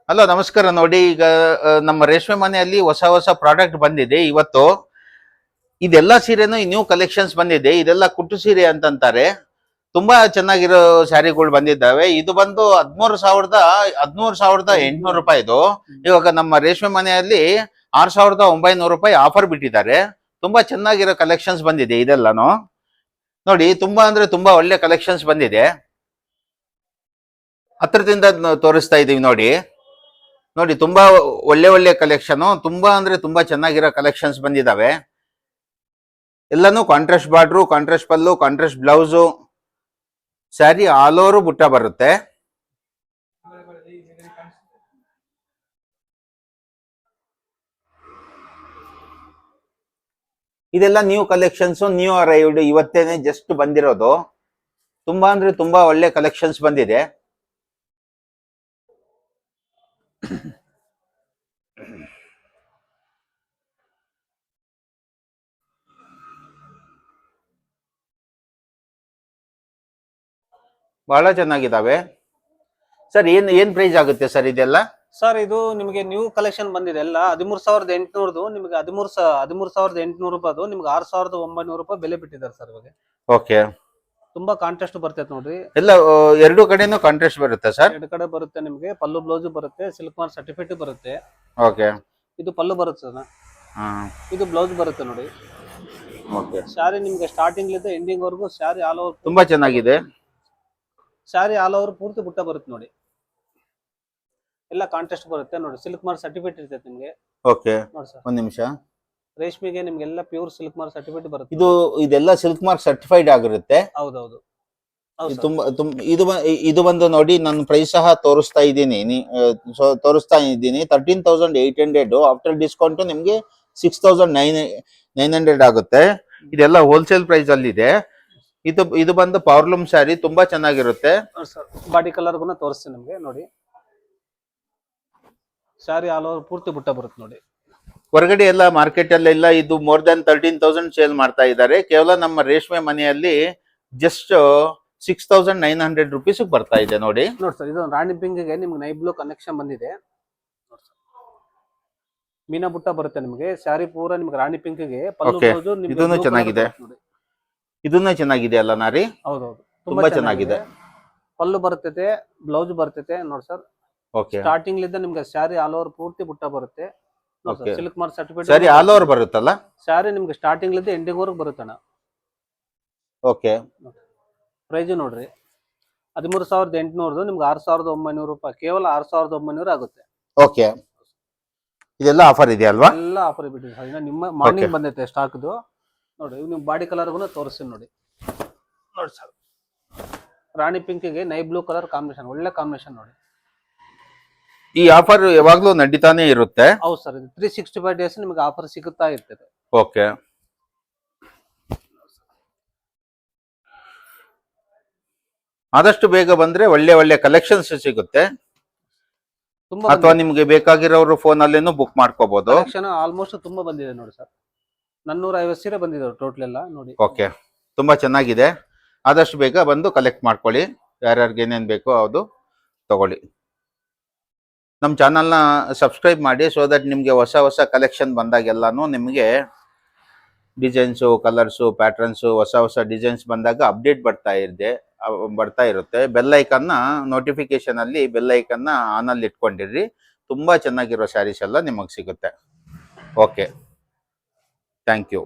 Hello ನಮಸ್ಕಾರ. ನೋಡಿ ಈಗ ನಮ್ಮ ರೇಷ್ಮೆ ಮನೆಯಲ್ಲಿ ಹೊಸ ಹೊಸ ಪ್ರಾಡಕ್ಟ್ ಬಂದಿದೆ ಇವತ್ತು. ಇದೆಲ್ಲ ಸೀರೆನೂ ನ್ಯೂ ಕಲೆಕ್ಷನ್ಸ್ ಬಂದಿದೆ. ಇದೆಲ್ಲ ಕುಟ್ಟು ಸೀರೆ ಅಂತಂತಾರೆ. ತುಂಬಾ ಚೆನ್ನಾಗಿರೋ ಸ್ಯಾರಿಗಳು ಬಂದಿದ್ದಾವೆ. ಇದು ಬಂದು 13,800 ರೂಪಾಯಿ ಇದು. ಇವಾಗ ನಮ್ಮ ರೇಷ್ಮೆ ಮನೆಯಲ್ಲಿ 6,900 ರೂಪಾಯಿ ಆಫರ್ ಬಿಟ್ಟಿದ್ದಾರೆ. ತುಂಬಾ ಚೆನ್ನಾಗಿರೋ ಕಲೆಕ್ಷನ್ಸ್ ಬಂದಿದೆ ಇದೆಲ್ಲಾನು. ನೋಡಿ ತುಂಬಾ ಅಂದ್ರೆ ತುಂಬಾ ಒಳ್ಳೆ ಕಲೆಕ್ಷನ್ಸ್ ಬಂದಿದೆ. ಹತ್ರದಿಂದ ತೋರಿಸ್ತಾ ಇದೀವಿ ನೋಡಿ. ನೋಡಿ ತುಂಬಾ ಒಳ್ಳೆ ಒಳ್ಳೆ ಕಲೆಕ್ಷನ್, ತುಂಬಾ ಅಂದ್ರೆ ತುಂಬಾ ಚೆನ್ನಾಗಿರೋ ಕಲೆಕ್ಷನ್ಸ್ ಬಂದಿದಾವೆ. ಎಲ್ಲಾನು contrast border, contrast pallu, contrast blouse, sari all over ಬುಟ್ಟ ಬರುತ್ತೆ. ಇದೆಲ್ಲ ನ್ಯೂ ಕಲೆಕ್ಷನ್ಸ್, ನ್ಯೂ ಅರೈವ್ಡ್, ಇವತ್ತೇನೆ ಜಸ್ಟ್ ಬಂದಿರೋದು. ತುಂಬಾ ಅಂದ್ರೆ ತುಂಬಾ ಒಳ್ಳೆ ಕಲೆಕ್ಷನ್ಸ್ ಬಂದಿದೆ. ಬಹಳ ಚೆನ್ನಾಗಿದ್ದಾವೆ. ಸರ್ ಏನ್ ಪ್ರೈಸ್ ಆಗುತ್ತೆ ಸರ್ ಇದೆಲ್ಲ? ಸರ್ ಇದು ನಿಮಗೆ ನ್ಯೂ ಕಲೆಕ್ಷನ್ ಬಂದಿದೆ ಎಲ್ಲ 13,800 ನಿಮಗೆ 13,800 ರೂಪಾಯಿದು ನಿಮ್ಗೆ 6,900 ರೂಪಾಯಿ ಬೆಲೆ ಬಿಟ್ಟಿದ್ದಾರೆ ಸರ್ ಇವಾಗ. ಓಕೆ, ತುಂಬಾ ಕಾಂಟ್ರಾಸ್ಟ್ ಬರ್ತೈತೆ ನೋಡ್ರಿ. ಎಲ್ಲ ಎರಡು ಕಡೆನೂ ಕಾಂಟ್ರಾಸ್ಟ್ ಬರುತ್ತೆ ಸರ್? ಎರಡು ಕಡೆ ಬರುತ್ತೆ. ನಿಮಗೆ ಪಲ್ಲು ಬ್ಲೌಸ್ ಬರುತ್ತೆ, ಸಿಲ್ಕ್ ಮಾರ್ಕ್ ಸರ್ಟಿಫಿಕೇಟ್ ಬರುತ್ತೆ. ಓಕೆ, ಇದು ಪಲ್ಲು ಬರುತ್ತೆ ಸರ್. ಇದು ಬ್ಲೌಸ್ ಬರುತ್ತೆ ನೋಡಿ. ಓಕೆ, ಸ್ಯಾರಿ ನಿಮ್ಗೆ ಸ್ಟಾರ್ಟಿಂಗ್ ಲಿಂದ ಎಂಡಿಂಗ್ ವರೆಗೂ ಸ್ಯಾರಿ ಆಲ್ ಓವರ್ ತುಂಬಾ ಚೆನ್ನಾಗಿದೆ. ಸ್ಯಾರಿ ಆಲ್ ಓವರ್ ಪೂರ್ತಿ ಬುಟ್ಟ ಬರುತ್ತೆ ನೋಡಿ. ಎಲ್ಲ ಕಾಂಟ್ರಾಸ್ಟ್ ಬರುತ್ತೆ ನೋಡಿ. ಸಿಲ್ಕ್ ಮಾರ್ಕ್ ಸರ್ಟಿಫಿಕೇಟ್ ಇರ್ತೈತೆ ನಿಮ್ಗೆ. ಓಕೆ, ನೋಡಿ ಸರ್, ಒಂದ್ ನಿಮಿಷ. ರೇಷ್ಮೆಗೆ ನಿಮ್ಗೆಲ್ಲ ಪ್ಯೂರ್ ಸಿಲ್ಕ್ ಮಾರ್ಕ್ ಸರ್ಟಿಫಿಕೇಟ್ ಬರುತ್ತೆ. ಇದೆಲ್ಲ ಸಿಲ್ಕ್ ಮಾರ್ಕ್ ಸರ್ಟಿಫೈಡ್ ಆಗಿರುತ್ತೆ. ಹೌದೌದು. ಇದು ಬಂದು ನೋಡಿ, ನಾನು ಪ್ರೈಸ್ ಸಹ ತೋರಿಸ್ತಾ ಇದ್ದೀನಿ 13,800. ಆಫ್ಟರ್ ಡಿಸ್ಕೌಂಟ್ ನಿಮ್ಗೆ 6,900 ಆಗುತ್ತೆ. ಇದೆಲ್ಲ ಹೋಲ್ಸೇಲ್ ಪ್ರೈಸ್ ಅಲ್ಲಿ ಇದೆ. ಇದು ಬಂದು ಪವರ್ಲೂಮ್ ಸ್ಯಾರಿ, ತುಂಬಾ ಚೆನ್ನಾಗಿರುತ್ತೆ. ಬಾಡಿ ಕಲರ್ ತೋರಿಸ್ತೀನಿ ನಿಮ್ಗೆ ನೋಡಿ. ಸ್ಯಾರಿ ಆಲ್ ಓವರ್ ಪೂರ್ತಿ ಬುಟ್ಟ ಬರುತ್ತೆ ನೋಡಿ. ಹೊರಗಡೆ ಎಲ್ಲ ಮಾರ್ಕೆಟ್ ಅಲ್ಲೆಲ್ಲ ಇದು ಮೋರ್ ದನ್ 13,000 ಸೇಲ್ ಮಾಡ್ತಾ ಇದ್ದಾರೆ. ಕೇವಲ ನಮ್ಮ ರೇಷ್ಮೆ ಮನೆಯಲ್ಲಿ ಜಸ್ಟ್ 6,900 ರುಪೀಸ್ ಬರ್ತಾ ಇದೆ ನೋಡಿ. ನೋಡಿ ಸರ್, ಇದು ರಾಣಿ ಪಿಂಕ್ಗೆ ನಿಮ್ಗೆ ನೈ ಬ್ಲೂ ಕನೆಕ್ಷನ್ ಬಂದಿದೆ. ಮೀನಾ ಬುಟ್ಟ ಬರುತ್ತೆ ನಿಮ್ಗೆ. ಸ್ಯಾರಿ ಪೂರ ನಿಮ್ಗೆ ರಾಣಿ ಪಿಂಕ್ಗೆ ಪಲ್ಲು ಬ್ಲೌಸ್ ಇದನ್ನು ಚೆನ್ನಾಗಿದೆ. ಇದನ್ನ ಚೆನ್ನಾಗಿದೆ ಅಲ್ಲ ನಾರಿ? ಹೌದೌದು, ತುಂಬಾ ಚೆನ್ನಾಗಿದೆ. ಪಲ್ಲು ಬರ್ತೈತೆ, ಬ್ಲೌಸ್ ಬರ್ತೈತೆ ನೋಡಿ ಸರ್. ಓಕೆ, ಸ್ಟಾರ್ಟಿಂಗ್ ಲಿಂದ ನಿಮ್ಗೆ ಸ್ಯಾರಿ ಆಲ್ ಓವರ್ ಪೂರ್ತಿ ಬುಟ್ಟ ಬರುತ್ತೆ. Silk mark certificate sari all over ಬರುತ್ತಲ್ಲ? ಸ್ಯಾರಿ ನಿಮ್ಗೆ ಸ್ಟಾರ್ಟಿಂಗ್ ಲಿಂದ ಎಂಡಿಂಗ್ ವರೆಗೂ ಬರುತ್ತಣ್ಣ. ಓಕೆ, ಪ್ರೈಸ್ ನೋಡ್ರಿ 13,800 ನಿಮ್ಗೆ 6,900 ರೂಪಾಯಿ, ಕೇವಲ 6,900 ಆಗುತ್ತೆ. ಓಕೆ, ಇದೆಲ್ಲ ಆಫರ್ ಇದೆ ಅಲ್ವಾ? ಎಲ್ಲ ಆಫರ್ ಬಿಟ್ಟಿದೆ. ನಿಮ್ಮ ಮಾರ್ನಿಂಗ್ ಬಂದೈತೆ ಸ್ಟಾಕ್ದು ನೋಡಿ. ನಿಮ್ ಬಾಡಿ ಕಲರ್ ತೋರಿಸ್ತೀನಿ ನೋಡಿ. ನೋಡಿ ಸರ್, ರಾಣಿ ಪಿಂಕ್ಗೆ ನೈ ಬ್ಲೂ ಕಲರ್ ಕಾಂಬಿನೇಷನ್, ಒಳ್ಳೆ ಕಾಂಬಿನೇಷನ್ ನೋಡಿ. ಈ ಆಫರ್ ಯಾವಾಗ್ಲೂ ನಡೀತಾನೆ ಇರುತ್ತೆ? ಹೌದು ಸರ್, 365 ಡೇಸ್ ನಿಮ್ಗೆ ಆಫರ್ ಸಿಗುತ್ತಾ ಇರ್ತದೆ. ಓಕೆ, ಆದಷ್ಟು ಬೇಗ ಬಂದ್ರೆ ಒಳ್ಳೆ ಒಳ್ಳೆ ಕಲೆಕ್ಷನ್ಸ್ ಸಿಗುತ್ತೆ. ಅಥವಾ ನಿಮ್ಗೆ ಬೇಕಾಗಿರೋರು ಫೋನ್ ಅಲ್ಲೇನು ಬುಕ್ ಮಾಡ್ಕೋಬಹುದು. ಕಲೆಕ್ಷನ್ ಆಲ್ಮೋಸ್ಟ್ ತುಂಬಾ ಬಂದಿದೆ ನೋಡಿ ಸರ್. 450 ಸೀರೆ ಬಂದಿದೆ ಟೋಟಲ್ ಎಲ್ಲ ನೋಡಿ. ಓಕೆ, ತುಂಬಾ ಚೆನ್ನಾಗಿದೆ. ಆದಷ್ಟು ಬೇಗ ಬಂದು ಕಲೆಕ್ಟ್ ಮಾಡ್ಕೊಳ್ಳಿ. ಯಾರ್ಯಾರಿಗೆ ಏನೇನು ಬೇಕೋ ಅದು ತಗೊಳ್ಳಿ. ನಮ್ಮ ಚಾನಲ್ನ ಸಬ್ಸ್ಕ್ರೈಬ್ ಮಾಡಿ, ಸೊ ದಟ್ ನಿಮಗೆ ಹೊಸ ಹೊಸ ಕಲೆಕ್ಷನ್ ಬಂದಾಗೆಲ್ಲಾನು ನಿಮಗೆ ಡಿಸೈನ್ಸು, ಕಲರ್ಸು, ಪ್ಯಾಟ್ರನ್ಸು, ಹೊಸ ಹೊಸ ಡಿಸೈನ್ಸ್ ಬಂದಾಗ ಅಪ್ಡೇಟ್ ಬರ್ತಾ ಇರುತ್ತೆ. ಬೆಲ್ ಐಕನ್ನ ನೋಟಿಫಿಕೇಶನ್ ಅಲ್ಲಿ ಬೆಲ್ ಐಕನ್ನ ಆನ್ ಅಲ್ಲಿ ಇಟ್ಕೊಂಡಿರ್ರಿ. ತುಂಬಾ ಚೆನ್ನಾಗಿರೋ ಸ್ಯಾರೀಸ್ ಎಲ್ಲ ನಿಮಗೆ ಸಿಗುತ್ತೆ. Okay, thank you.